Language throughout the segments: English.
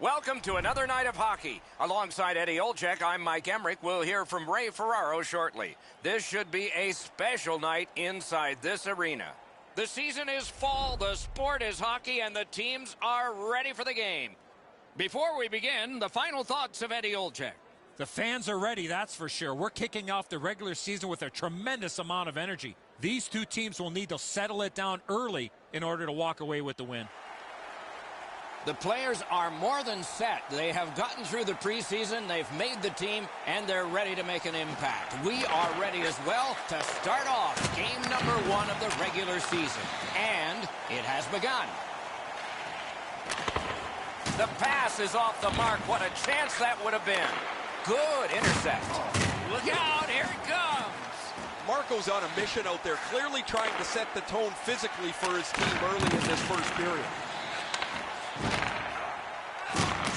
Welcome to another night of hockey. Alongside Eddie Olczyk, I'm Mike Emmerich. We'll hear from Ray Ferraro shortly. This should be a special night inside this arena. The season is fall, the sport is hockey, and the teams are ready for the game. Before we begin, the final thoughts of Eddie Olczyk. The fans are ready, that's for sure. We're kicking off the regular season with a tremendous amount of energy. These two teams will need to settle it down early in order to walk away with the win. The players are more than set. They have gotten through the preseason, they've made the team, and they're ready to make an impact. We are ready as well to start off game number 1 of the regular season. And it has begun. The pass is off the mark. What a chance that would have been. Good intercept. Look out, here it comes. Marco's on a mission out there, clearly trying to set the tone physically for his team early in this first period.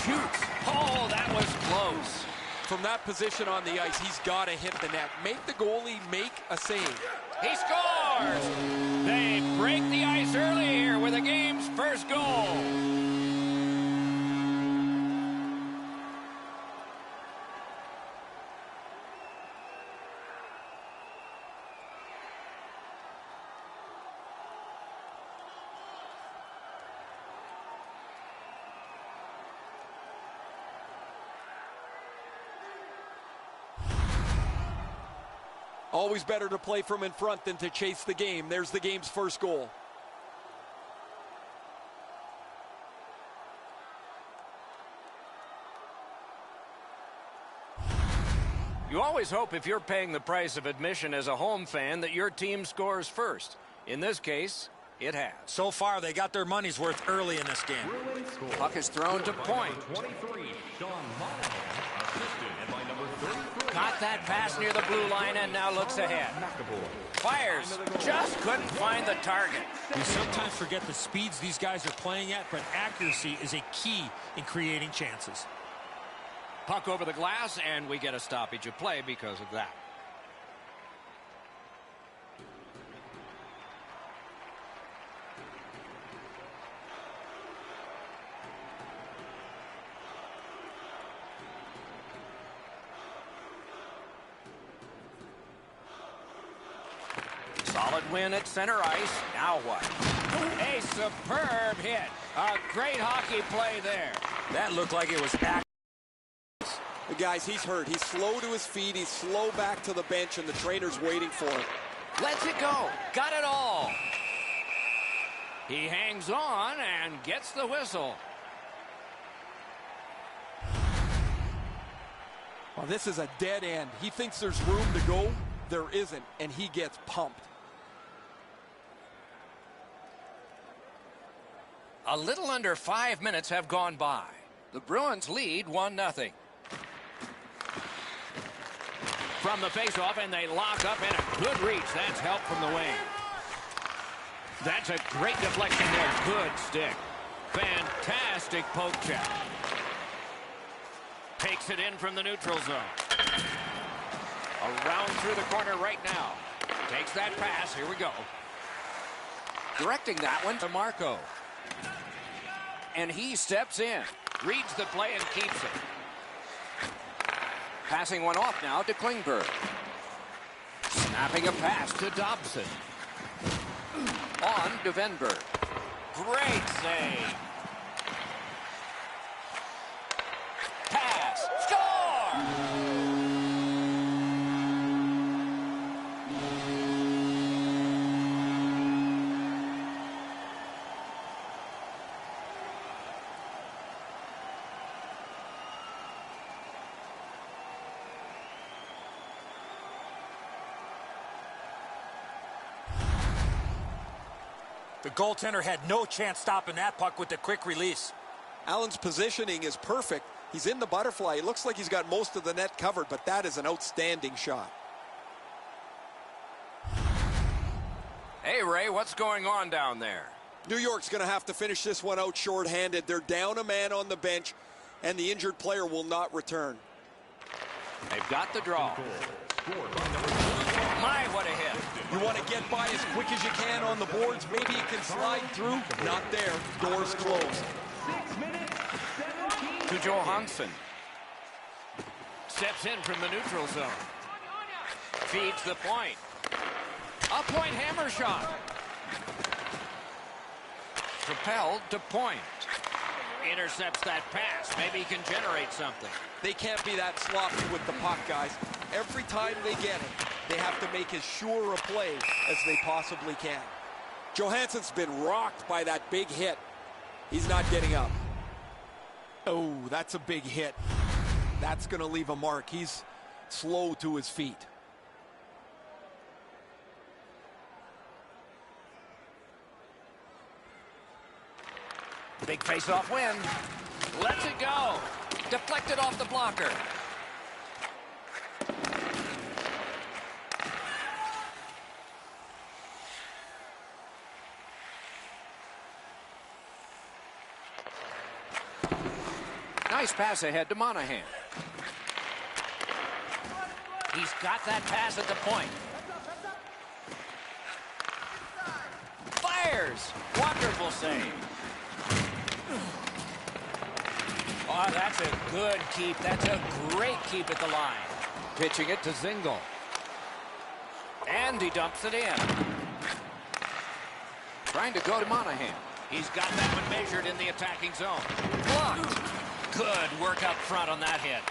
Shoots. Oh, that was close. From that position on the ice, he's got to hit the net. Make the goalie make a save. He scores! They break the ice early here with the game's first goal. Always better to play from in front than to chase the game. There's the game's first goal. You always hope if you're paying the price of admission as a home fan that your team scores first. In this case, it has. So far, they got their money's worth early in this game. Puck is thrown to point. Got that pass near the blue line and now looks ahead. Fires. Just couldn't find the target. We sometimes forget the speeds these guys are playing at, but accuracy is a key in creating chances. Puck over the glass, and we get a stoppage of play because of that. Solid win at center ice. Now what? A superb hit. A great hockey play there. That looked like it was accurate. Guys, he's hurt. He's slow to his feet. He's slow back to the bench, and the trainer's waiting for him. Lets it go. Got it all. He hangs on and gets the whistle. Well, this is a dead end. He thinks there's room to go. There isn't, and he gets pumped. A little under 5 minutes have gone by. The Bruins lead 1-0. From the faceoff, and they lock up in a good reach. That's help from the wing. That's a great deflection there. Good stick. Fantastic poke check. Takes it in from the neutral zone. Around through the corner right now. Takes that pass. Here we go. Directing that one to Marco. And he steps in. Reads the play and keeps it. Passing one off now to Klingberg. Snapping a pass to Dobson. On to Venberg. Great save. Pass. Score! The goaltender had no chance stopping that puck with the quick release. Allen's positioning is perfect. He's in the butterfly. It looks like he's got most of the net covered, but that is an outstanding shot. Hey, Ray, what's going on down there? New York's going to have to finish this one out shorthanded. They're down a man on the bench, and the injured player will not return. They've got the draw. My, what a hit. You want to get by as quick as you can on the boards. Maybe you can slide through. Not there. Doors closed. 6 minutes, 17 to Johansson. Steps in from the neutral zone. Feeds the point. A point hammer shot. Propelled to point. Intercepts that pass. Maybe he can generate something. They can't be that sloppy with the puck, guys. Every time they get it, they have to make as sure a play as they possibly can. Johansson's been rocked by that big hit. He's not getting up. Oh, that's a big hit. That's going to leave a mark. He's slow to his feet. Big face-off win. Lets it go. Deflected off the blocker. Nice pass ahead to Monahan. He's got that pass at the point. Fires. Wonderful save. Oh, that's a good keep. That's a great keep at the line. Pitching it to Zingle. And he dumps it in. Trying to go to Monahan. He's got that one measured in the attacking zone. Blocked. Good work up front on that hit.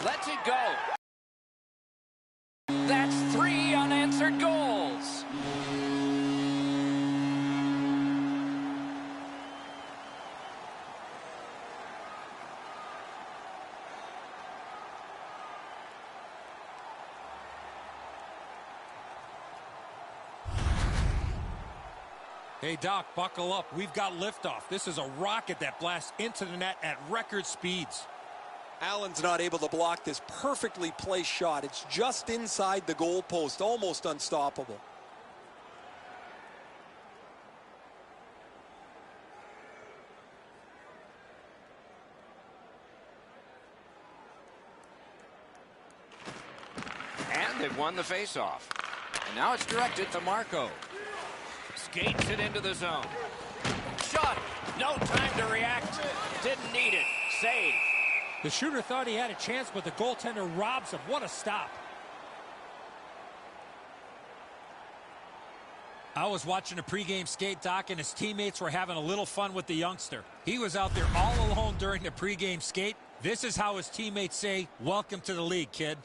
Lets it go. That's 3 unanswered goals. Hey, Doc, buckle up. We've got liftoff. This is a rocket that blasts into the net at record speeds. Allen's not able to block this perfectly placed shot. It's just inside the goal post, almost unstoppable. And they've won the faceoff. And now it's directed to Marco. Skates it into the zone. Shot. No time to react. Didn't need it. Save. The shooter thought he had a chance, but the goaltender robs him. What a stop. I was watching a pregame skate, Doc, and his teammates were having a little fun with the youngster. He was out there all alone during the pregame skate. This is how his teammates say, "Welcome to the league, kid."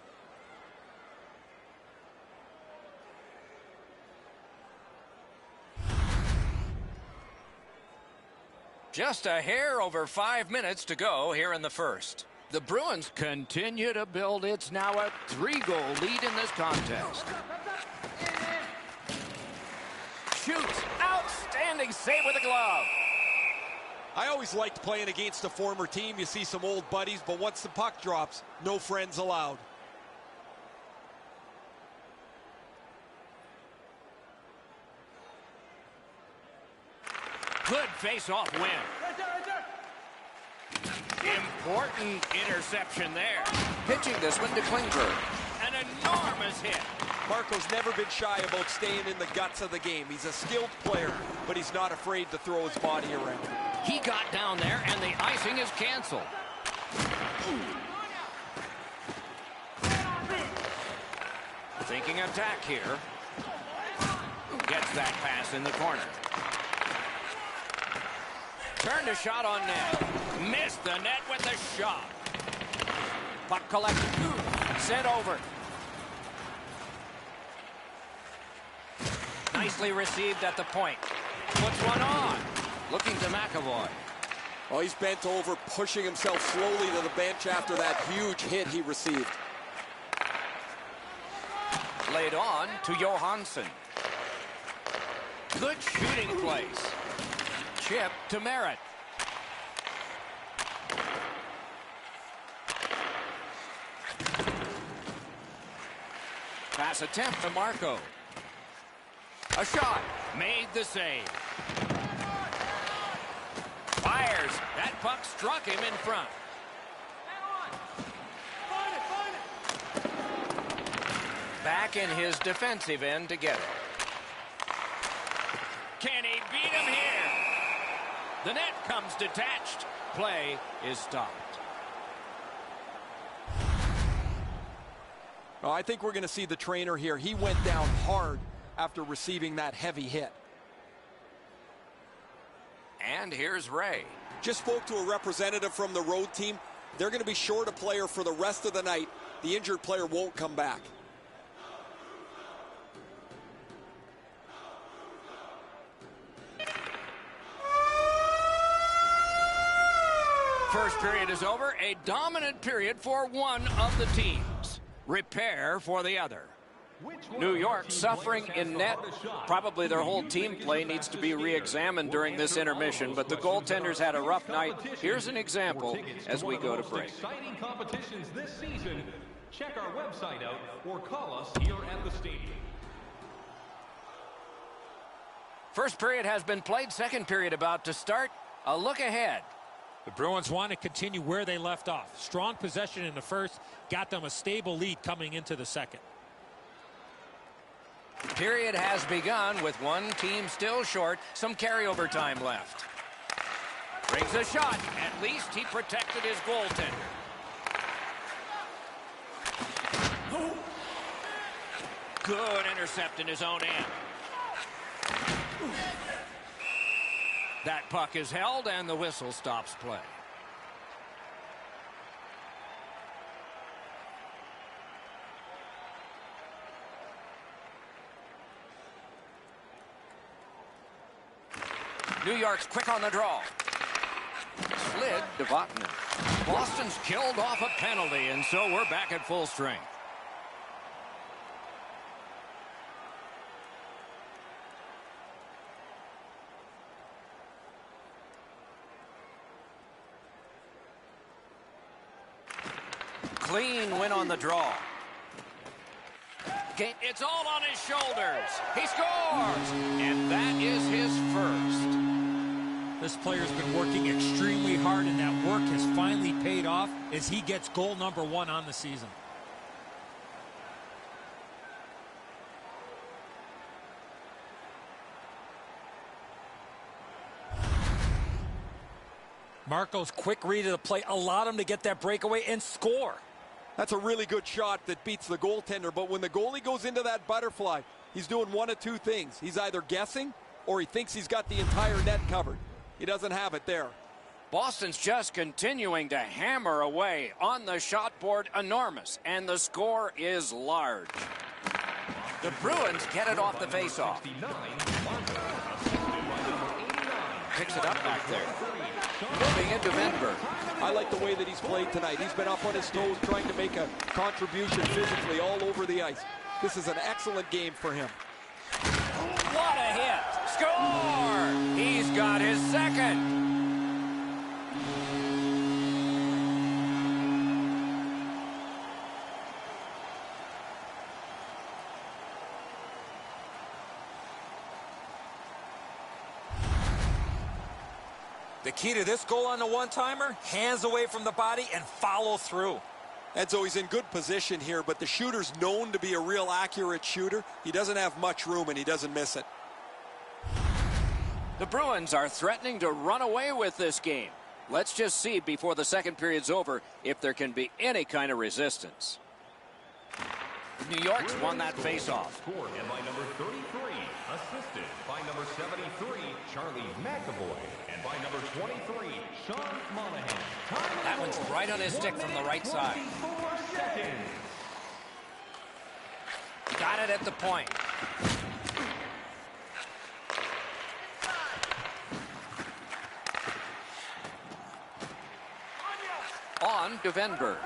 Just a hair over 5 minutes to go here in the first. The Bruins continue to build. It's now a 3-goal lead in this contest. Shoots. Outstanding save with a glove. I always liked playing against a former team. You see some old buddies, but once the puck drops, no friends allowed. Good face-off win. Important interception there. Pitching this one to Klingberg. An enormous hit. Marco's never been shy about staying in the guts of the game. He's a skilled player, but he's not afraid to throw his body around. He got down there, and the icing is canceled. Thinking attack here. Gets that pass in the corner. Turned a shot on net. Missed the net with the shot. Puck collected. Sent over. Nicely received at the point. Puts one on. Looking to McAvoy. Oh, he's bent over, pushing himself slowly to the bench after that huge hit he received. Laid on to Johansson. Good shooting place. Chip to Merritt. Pass attempt to Marco. A shot. Made the save. Fires. That puck struck him in front. Back in his defensive end to get it. Can he beat him here? The net comes detached. Play is stopped. I think we're going to see the trainer here. He went down hard after receiving that heavy hit. And here's Ray. Just spoke to a representative from the road team. They're going to be short a player for the rest of the night. The injured player won't come back. First period is over. A dominant period for one of the teams. Repair for the other. New York suffering in net. Probably their whole team play needs to be re-examined during this intermission, but the goaltenders had a rough night. Here's an example as we go to break. Exciting competitions this season. Check our website out or call us here at the stadium. First period has been played. Second period about to start. A look ahead. The Bruins want to continue where they left off. Strong possession in the first, got them a stable lead coming into the second. Period has begun with one team still short. Some carryover time left. Brings a shot. At least he protected his goaltender. Good intercept in his own end. That puck is held and the whistle stops play. New York's quick on the draw. Slid to Vatanen. Boston's killed off a penalty, and so we're back at full strength. Clean win on the draw. It's all on his shoulders. He scores! And that is his first. This player's been working extremely hard, and that work has finally paid off as he gets goal number 1 on the season. Marco's quick read of the play allowed him to get that breakaway and score. That's a really good shot that beats the goaltender, but when the goalie goes into that butterfly, he's doing one of two things. He's either guessing or he thinks he's got the entire net covered. He doesn't have it there. Boston's just continuing to hammer away on the shot board, enormous, and the score is large. The Bruins get it off the faceoff. Picks it up back there. Moving into Vendberg. I like the way that he's played tonight. He's been up on his toes trying to make a contribution physically all over the ice. This is an excellent game for him. What a hit! Score! He's got his second. The key to this goal on the one-timer, hands away from the body and follow through. And so he's in good position here, but the shooter's known to be a real accurate shooter. He doesn't have much room, and he doesn't miss it. The Bruins are threatening to run away with this game. Let's just see before the second period's over if there can be any kind of resistance. New York's won that faceoff. Scored by number 33, assisted by number 73, Charlie McAvoy, and by number 23, Sean Monahan. That one's right on his stick from the right side. Got it at the point. On to Vendberg.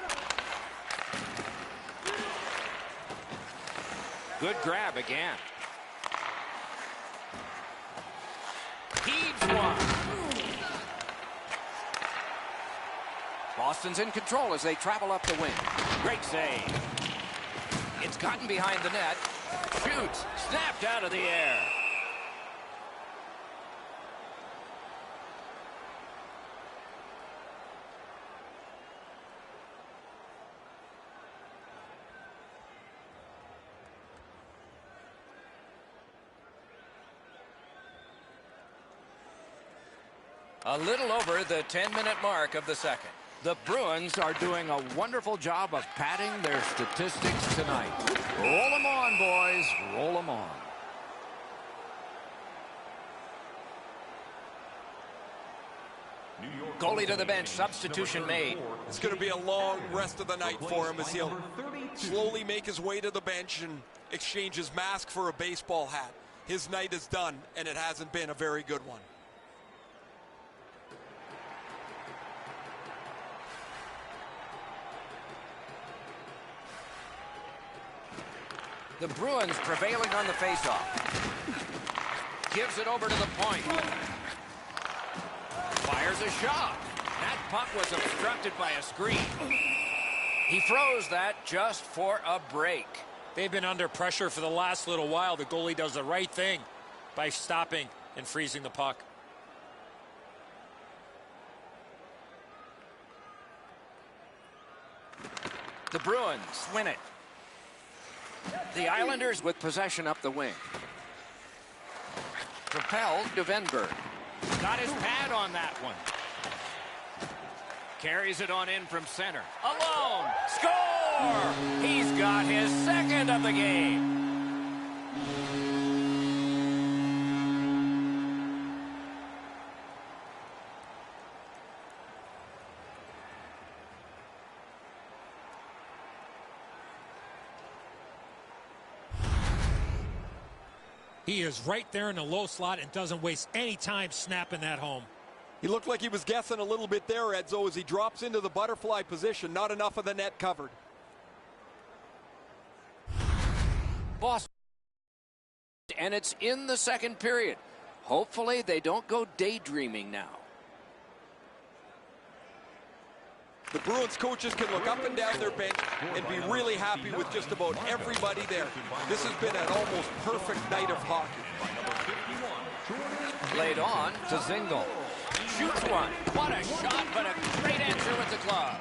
Good grab again. Heaves one. Boston's in control as they travel up the wing. Great save. It's gotten behind the net. Shoots. Snapped out of the air. A little over the 10-minute mark of the second. The Bruins are doing a wonderful job of padding their statistics tonight. Roll them on, boys. Roll them on. Goalie to the bench. Substitution made. It's going to be a long rest of the night for him as he'll slowly make his way to the bench and exchange his mask for a baseball hat. His night is done, and it hasn't been a very good one. The Bruins prevailing on the faceoff. Gives it over to the point. Fires a shot. That puck was obstructed by a screen. He throws that just for a break. They've been under pressure for the last little while. The goalie does the right thing by stopping and freezing the puck. The Bruins win it. The Islanders with possession up the wing. Propelled to Venberg. Got his pad on that one. Carries it on in from center. Alone. Score! He's got his second of the game. He is right there in the low slot and doesn't waste any time snapping that home. He looked like he was guessing a little bit there, Edzo, as he drops into the butterfly position. Not enough of the net covered. Boston. And it's in the second period. Hopefully they don't go daydreaming now. The Bruins coaches can look up and down their bench and be really happy with just about everybody there. This has been an almost perfect night of hockey. Laid on to Zingle. Shoots one. What a shot, but a great answer with the glove.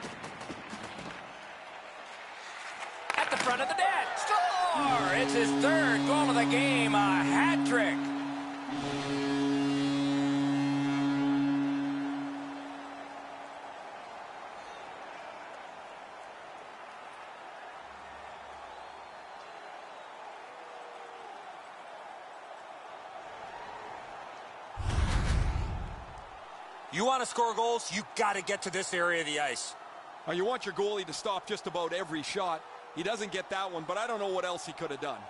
At the front of the net. Score! It's his third goal of the game. A hat trick. You want to score goals, you got to get to this area of the ice. Now, you want your goalie to stop just about every shot. He doesn't get that one, but I don't know what else he could have done.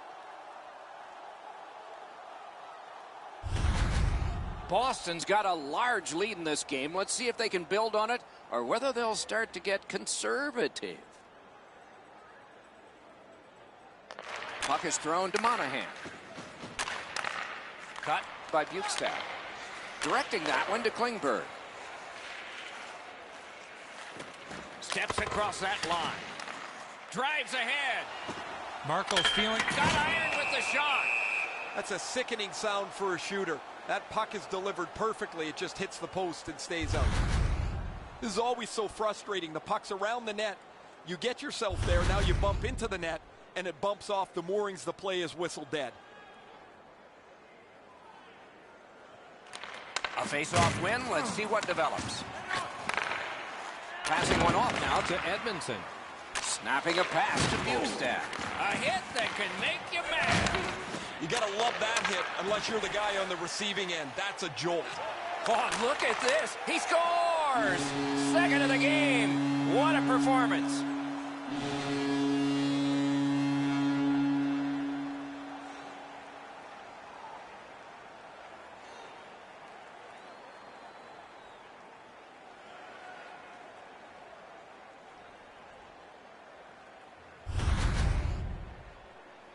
Boston's got a large lead in this game. Let's see if they can build on it or whether they'll start to get conservative. Puck is thrown to Monahan. Cut by Bukestad. Directing that one to Klingberg. Steps across that line. Drives ahead. Marco's feeling. Got iron with the shot. That's a sickening sound for a shooter. That puck is delivered perfectly. It just hits the post and stays out. This is always so frustrating. The puck's around the net. You get yourself there. Now you bump into the net, and it bumps off the moorings. The play is whistled dead. A face-off win. Let's see what develops. Passing one off now to Edmondson. Snapping a pass to Bukestad. A hit that can make you mad. You got to love that hit unless you're the guy on the receiving end. That's a jolt. Oh, look at this. He scores! Second of the game. What a performance.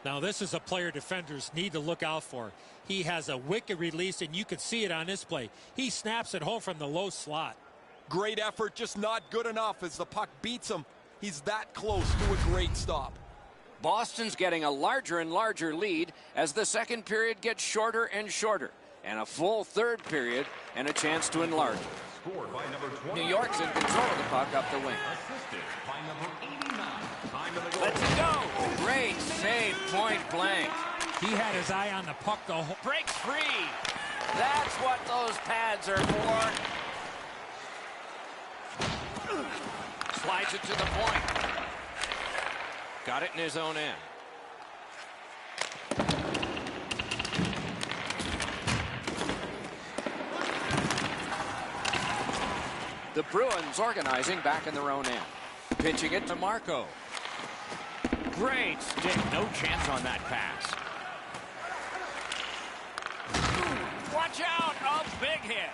Now this is a player defenders need to look out for. He has a wicked release, and you can see it on this play. He snaps it home from the low slot. Great effort, just not good enough as the puck beats him. He's that close to a great stop. Boston's getting a larger and larger lead as the second period gets shorter and shorter. And a full third period and a chance to enlarge. New York's in control of the puck up the wing. Let's go. Great save, point blank. He had his eye on the puck the whole. Breaks free. That's what those pads are for. Slides it to the point. Got it in his own end. The Bruins organizing back in their own end. Pitching it to Marco. Great stick. No chance on that pass. Watch out. A big hit.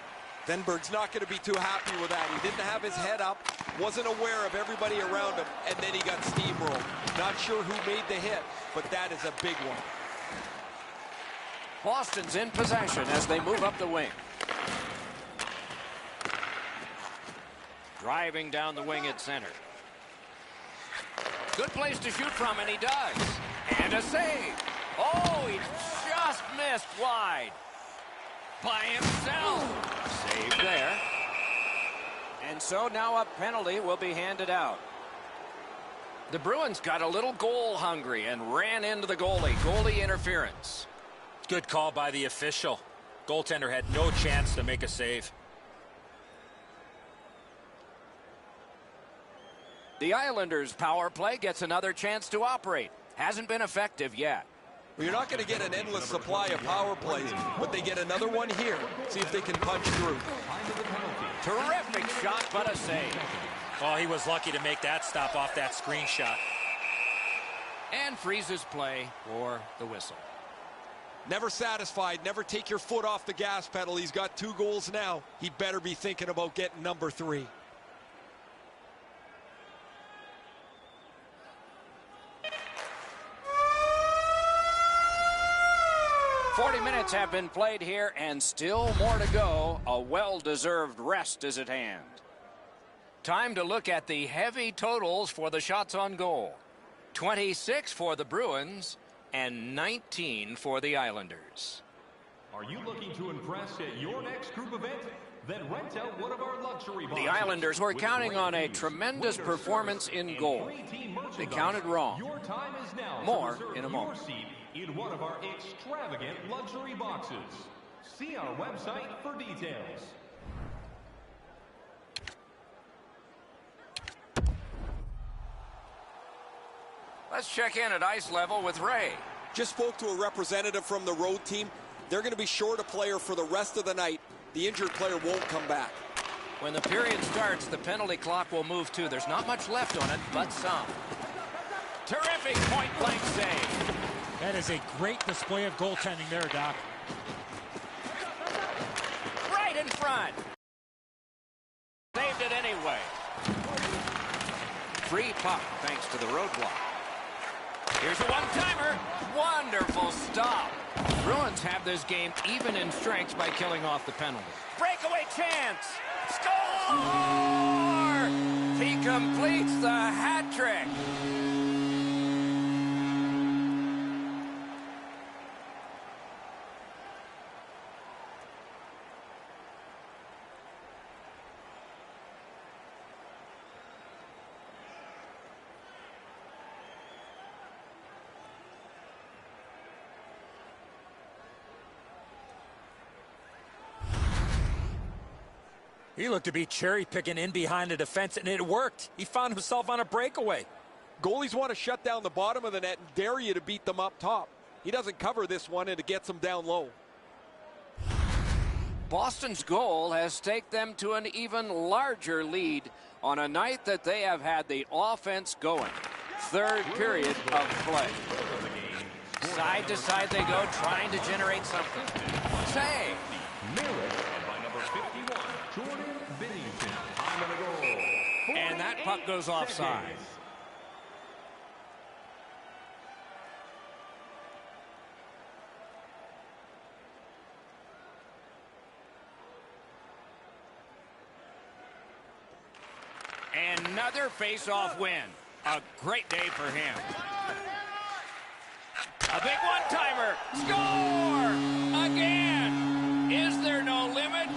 Venberg's not going to be too happy with that. He didn't have his head up, wasn't aware of everybody around him, and then he got steamrolled. Not sure who made the hit, but that is a big one. Boston's in possession as they move up the wing. Driving down the wing at center. Good place to shoot from, and he does. And a save. Oh, he just missed wide. By himself. Save there. And so now a penalty will be handed out. The Bruins got a little goal hungry and ran into the goalie. Goalie interference. Good call by the official. Goaltender had no chance to make a save. The Islanders' power play gets another chance to operate. Hasn't been effective yet. Well, you're not going to get an endless supply of power plays, but they get another one here. See if they can punch through. Terrific shot, but a save. Oh, he was lucky to make that stop off that screenshot. And freezes play for the whistle. Never satisfied. Never take your foot off the gas pedal. He's got 2 goals now. He better be thinking about getting number 3. "40 minutes have been played here and still more to go. A well-deserved rest is at hand. Time to look at the heavy totals for the shots on goal. 26 for the Bruins and 19 for the Islanders. Are you looking to impress at your next group event? Then rent out one of our luxury boxes. The Islanders were With counting great on a views, tremendous winter performance service, in and goal. free team They merchandise. counted wrong. Your time is now. More to reserve in a your moment. seat in one of our extravagant luxury boxes. See our website for details. Let's check in at ice level with Ray. Just spoke to a representative from the road team. They're going to be short a player for the rest of the night. The injured player won't come back. When the period starts, the penalty clock will move too. There's not much left on it, but some. Terrific point-blank save. That is a great display of goaltending there, Doc. Right in front. Saved it anyway. Free puck thanks to the roadblock. Here's a one-timer. Wonderful stop. Bruins have this game even in strength by killing off the penalty. Breakaway chance. Score! He completes the hat trick. He looked to be cherry-picking in behind the defense, and it worked. He found himself on a breakaway. Goalies want to shut down the bottom of the net and dare you to beat them up top. He doesn't cover this one, and it gets them down low. Boston's goal has staked them to an even larger lead on a night that they have had the offense going. Third period of play. Side to side they go, trying to generate something. Save. And that puck goes offside. Another face-off win. A great day for him. A big one-timer. Score! Again! Is there no limit?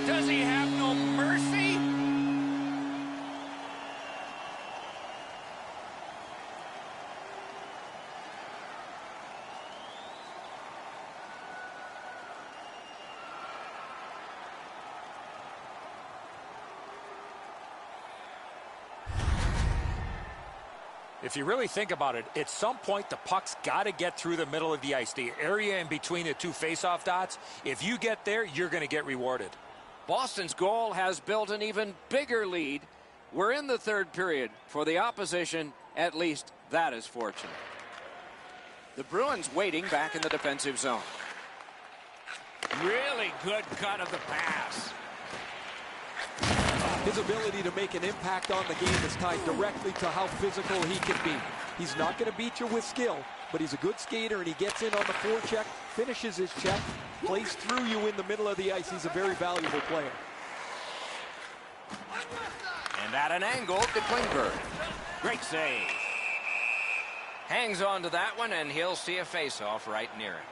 Does he have no mercy? If you really think about it, at some point the puck's got to get through the middle of the ice, the area in between the two face-off dots. If you get there, you're going to get rewarded. Boston's goal has built an even bigger lead. We're in the third period. For the opposition, at least that is fortunate. The Bruins waiting back in the defensive zone. Really good cut of the pass. His ability to make an impact on the game is tied directly to how physical he can be. He's not going to beat you with skill, but he's a good skater, and he gets in on the forecheck, finishes his check, plays through you in the middle of the ice. He's a very valuable player. And at an angle to Klingberg. Great save. Hangs on to that one, and he'll see a face-off right near it.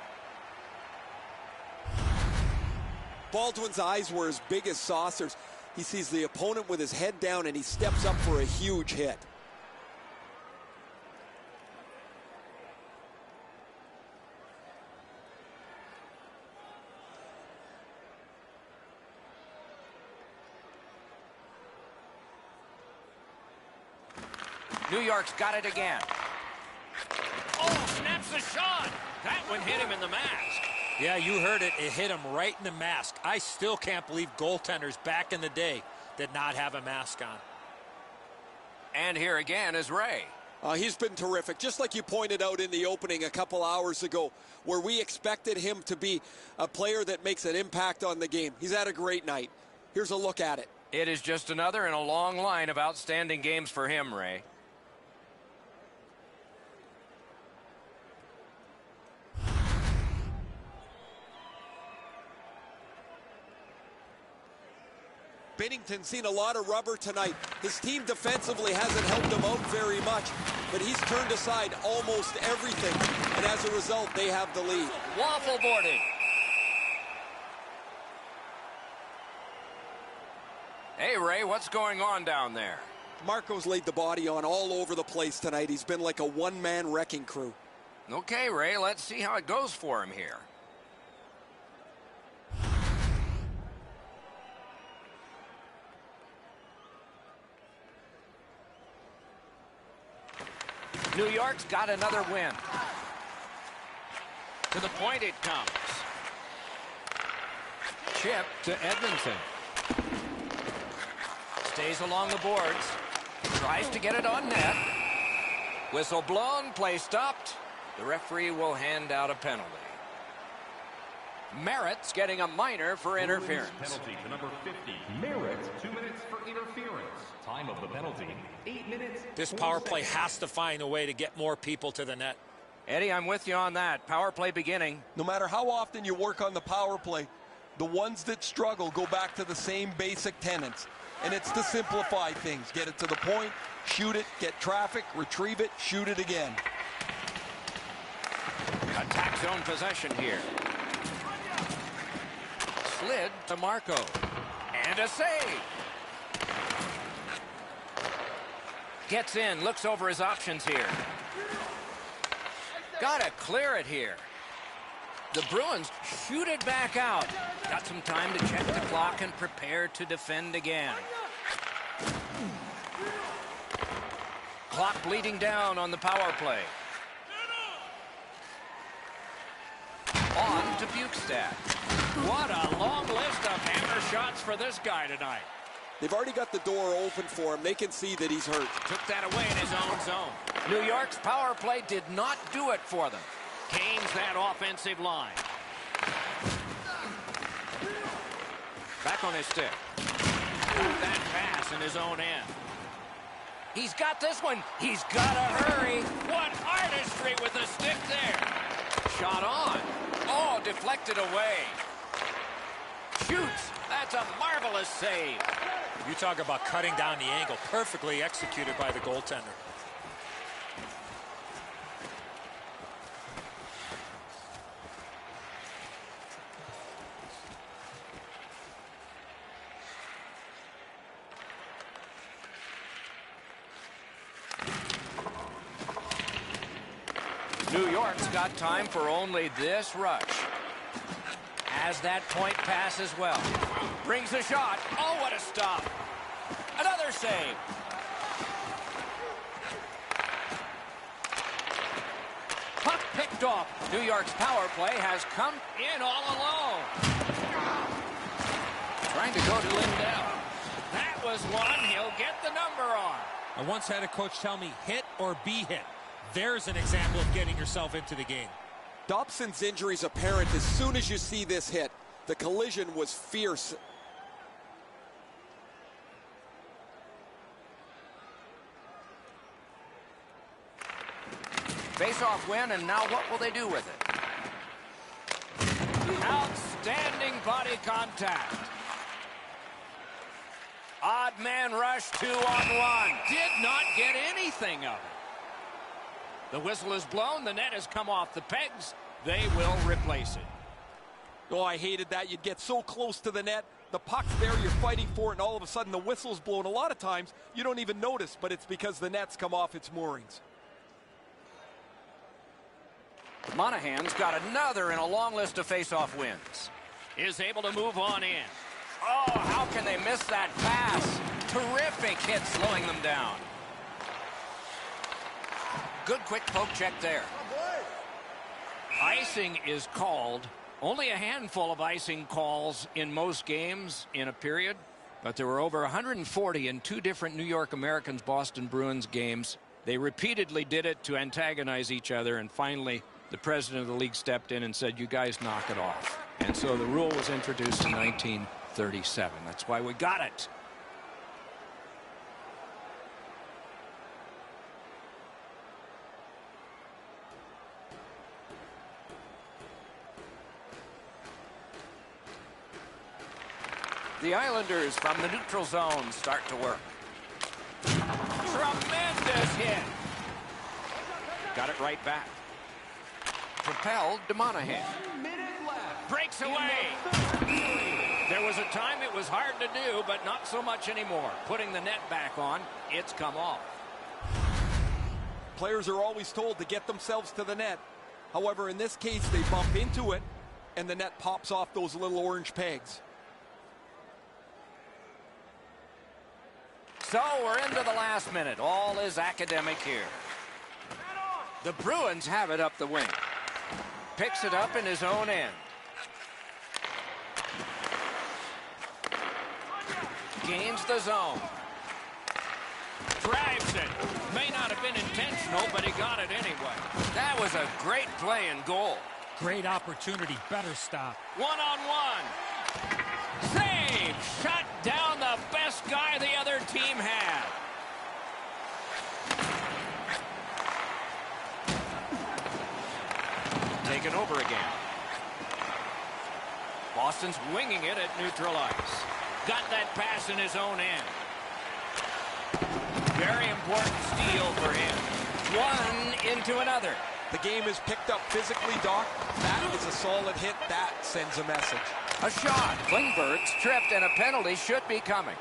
Baldwin's eyes were as big as saucers. He sees the opponent with his head down, and he steps up for a huge hit. New York's got it again. Oh, snaps the shot. That one hit him in the mask. Yeah, you heard it. It hit him right in the mask. I still can't believe goaltenders back in the day did not have a mask on. And here again is Ray. He's been terrific, just like you pointed out in the opening a couple hours ago, where we expected him to be a player that makes an impact on the game. He's had a great night. Here's a look at it. It is just another in a long line of outstanding games for him, Ray. Binnington's seen a lot of rubber tonight. His team defensively hasn't helped him out very much, but he's turned aside almost everything, and as a result, they have the lead. Waffle boarding. Hey, Ray, what's going on down there? Marco's laid the body on all over the place tonight. He's been like a one-man wrecking crew. Okay, Ray, let's see how it goes for him here. New York's got another win. To the point it comes. Chip to Edmonton. Stays along the boards. Tries to get it on net. Whistle blown, play stopped. The referee will hand out a penalty. Merritt's getting a minor for interference. Penalty to number 50. Merritt, 2 minutes for interference. Time of the penalty, 8 minutes. This power play has to find a way to get more people to the net. Eddie, I'm with you on that. Power play beginning. No matter how often you work on the power play, the ones that struggle go back to the same basic tenets. And it's to simplify things. Get it to the point, shoot it, get traffic, retrieve it, shoot it again. Attack zone possession here. Slid to Marco. And a save. Gets in, looks over his options here. Gotta clear it here. The Bruins shoot it back out. Got some time to check the clock and prepare to defend again. Clock bleeding down on the power play. On to Bukestad. What a long list of hammer shots for this guy tonight. They've already got the door open for him. They can see that he's hurt. Took that away in his own zone. New York's power play did not do it for them. Gains that offensive line. Back on his stick. Got that pass in his own end. He's got this one. He's got to hurry. What artistry with the stick there. Shot on. Oh, deflected away. Shoots. That's a marvelous save. You talk about cutting down the angle. Perfectly executed by the goaltender. New York's got time for only this rush. Has that point pass as well. Brings a shot. Oh, what a stop. Another save. Puck picked off. New York's power play has come in all alone. Trying to go to Lindell. That was one. He'll get the number on. I once had a coach tell me, hit or be hit. There's an example of getting yourself into the game. Dobson's injury is apparent as soon as you see this hit. The collision was fierce. Face-off win, and now what will they do with it? Outstanding body contact. Odd man rush, 2-on-1. Did not get anything of it. The whistle is blown. The net has come off the pegs. They will replace it. Oh, I hated that. You'd get so close to the net. The puck's there, you're fighting for it, and all of a sudden the whistle's blown. A lot of times, you don't even notice, but it's because the net's come off its moorings. Monahan's got another in a long list of face-off wins. Is able to move on in. Oh, how can they miss that pass? Terrific hit slowing them down. Good quick poke check there. Icing is called. Only a handful of icing calls in most games in a period, but there were over 140 in two different New York Americans Boston Bruins games. They repeatedly did it to antagonize each other, and finally the president of the league stepped in and said, you guys knock it off. And so the rule was introduced in 1937. That's why we got it. The Islanders from the neutral zone start to work. Tremendous hit. Got it right back. Propelled to Monahan. Breaks away. There was a time it was hard to do, but not so much anymore. Putting the net back on, it's come off. Players are always told to get themselves to the net. However, in this case, they bump into it, and the net pops off those little orange pegs. So we're into the last minute. All is academic here. The Bruins have it up the wing. Picks it up in his own end. Gains the zone. Drives it. May not have been intentional, but he got it anyway. That was a great play and goal. Great opportunity. Better stop. One-on-one. Save! Shut down the best guy the other team had. Taken over again. Boston's winging it at neutral ice. Got that pass in his own end. Very important steal for him. One into another. The game is picked up physically, Doc. That is a solid hit. That sends a message. A shot. Klingberg's tripped, and a penalty should be coming.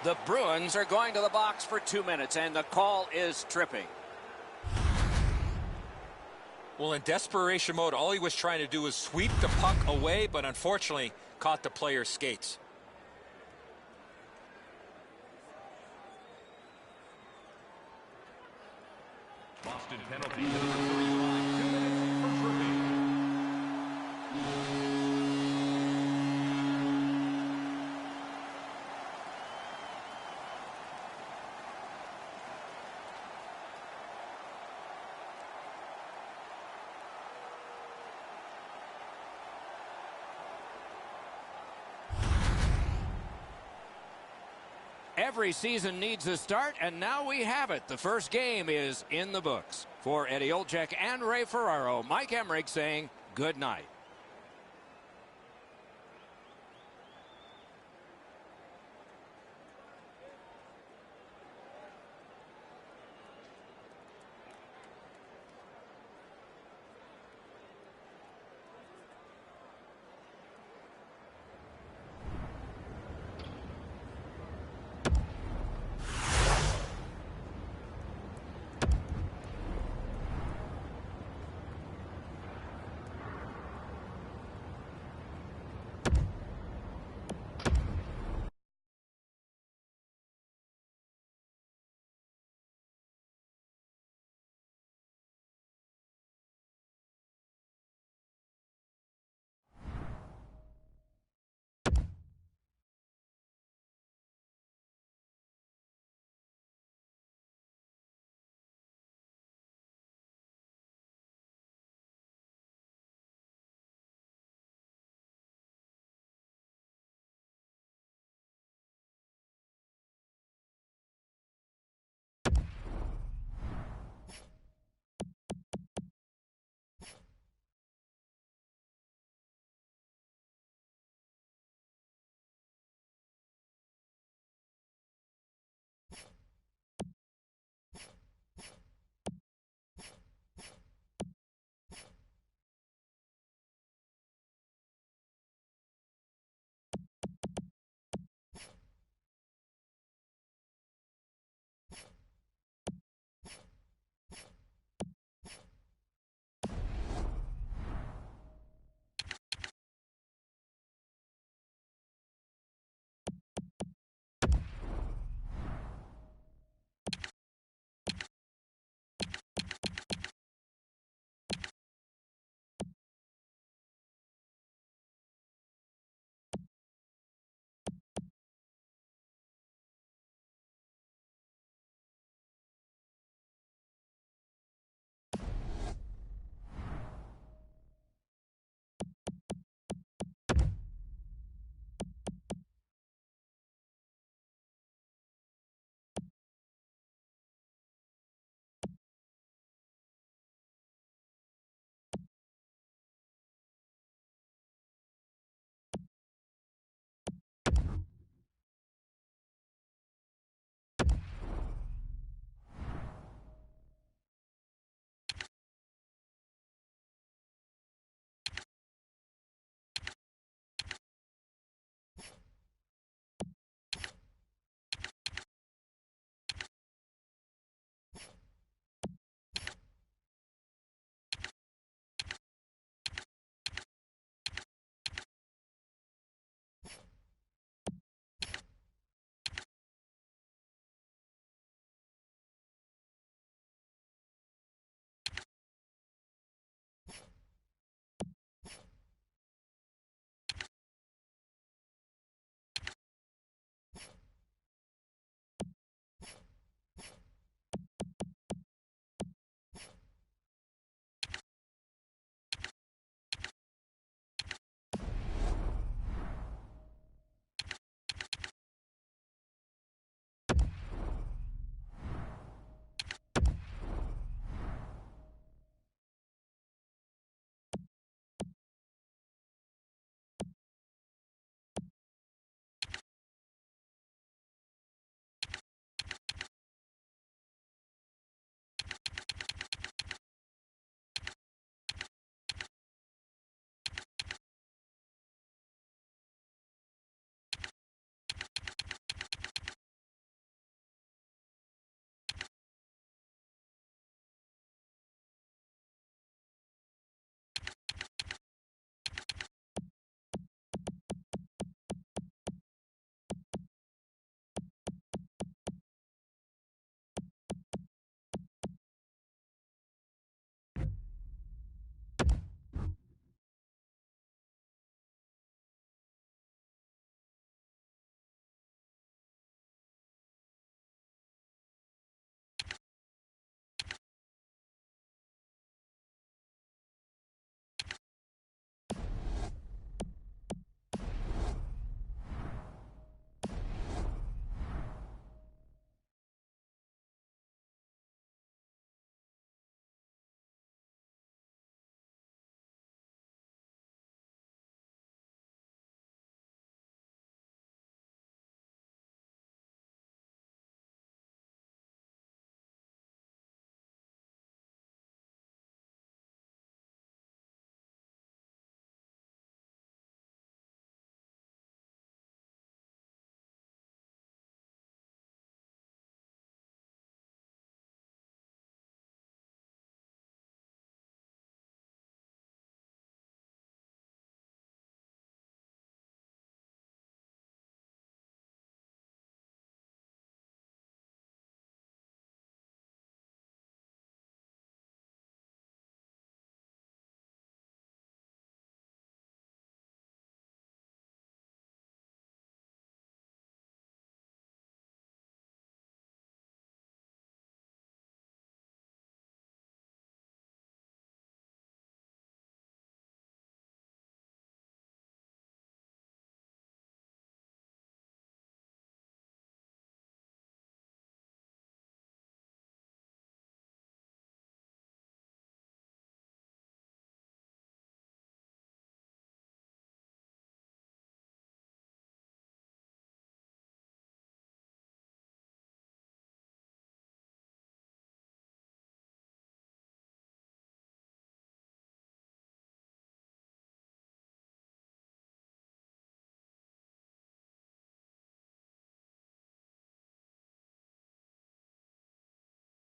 The Bruins are going to the box for 2 minutes, and the call is tripping. Well, in desperation mode, all he was trying to do was sweep the puck away, but unfortunately caught the player's skates. Boston penalty number 35, 2 minutes for tripping. Every season needs a start, and now we have it. The first game is in the books. For Eddie Olczyk and Ray Ferraro, Mike Emmerich saying good night.